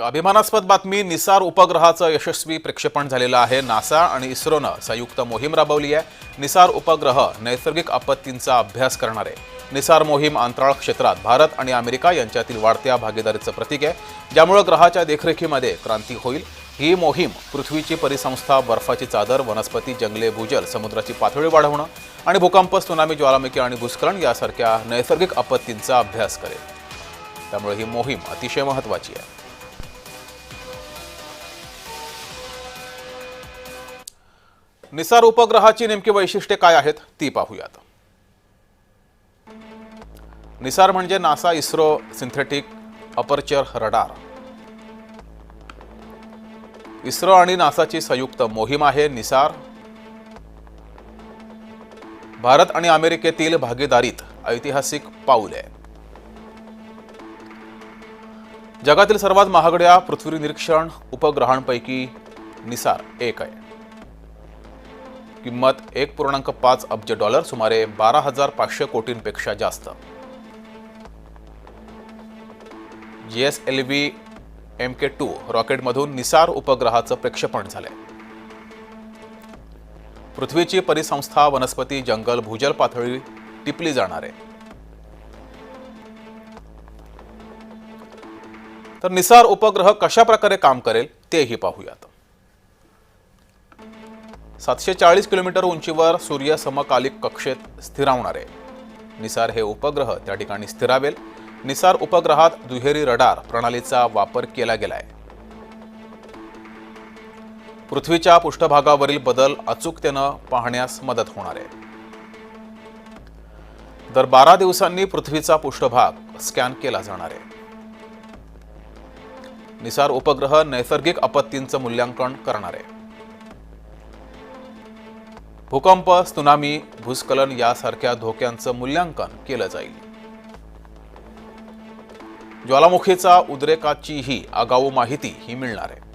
अभिमानास्पद बातमी, निसार उपग्रहाचं यशस्वी प्रक्षेपण झालेलं आहे। नासा आणि इस्रोनं संयुक्त मोहीम राबवली आहे। निसार उपग्रह नैसर्गिक आपत्तींचा अभ्यास करणार आहे। निसार मोहीम अंतराळ क्षेत्रात भारत आणि अमेरिका यांच्यातील वाढत्या भागीदारीचं प्रतीक आहे, ज्यामुळे ग्रहाच्या देखरेखीमध्ये क्रांती होईल। ही मोहीम पृथ्वीची परिसंस्था, बर्फाची चादर, वनस्पती, जंगले, भूजल, समुद्राची पातळी वाढवणं आणि भूकंप, त्सुनामी, ज्वालामुखी आणि भूस्खलन यासारख्या नैसर्गिक आपत्तींचा अभ्यास करेल। त्यामुळे ही मोहीम अतिशय महत्त्वाची आहे। निसार उपग्रहाची नेमकी वैशिष्ट्ये काय आहेत ती पाहूयात। निसार म्हणजे NASA ISRO synthetic aperture radar. ISRO आणि नासाची संयुक्त मोहीम आहे निसार। भारत आणि अमेरिकेतील भागीदारीत ऐतिहासिक पाऊल आहे। जगातील सर्वात महागड्या पृथ्वी निरीक्षण उपग्रहांपैकी निसार एक आहे। किंमत $1.5 अब्ज, सुमारे 12,500 कोटींपेक्षा जास्त। GSLV Mk2 रॉकेटमधून निसार उपग्रहाचं प्रक्षेपण झालंय। पृथ्वीची परिसंस्था, वनस्पती, जंगल, भूजल पातळी टिपली जाणार आहे। तर निसार उपग्रह कशा प्रकारे काम करेल तेही पाहूयात। 740 किलोमीटर उंचीवर सूर्य समकालिक कक्षेत स्थिरावणार आहे। निसार हे उपग्रह त्या ठिकाणी स्थिरावेल। निसार उपग्रहात दुहेरी रडार प्रणालीचा वापर केला गेलाय। पृथ्वीच्या पृष्ठभागावरील बदल अचूकतेनं पाहण्यास मदत होणार आहे। दर 12 दिवसांनी पृथ्वीचा पृष्ठभाग स्कॅन केला जाणार आहे। निसार उपग्रह नैसर्गिक आपत्तींचं मूल्यांकन करणार आहे। भूकंप, त्सुनामी, भूस्खलन यासारख्या धोक्यांचं मूल्यांकन केलं जाईल। ज्वालामुखीचा उद्रेकाचीही आगाऊ माहिती ही मिळणार आहे।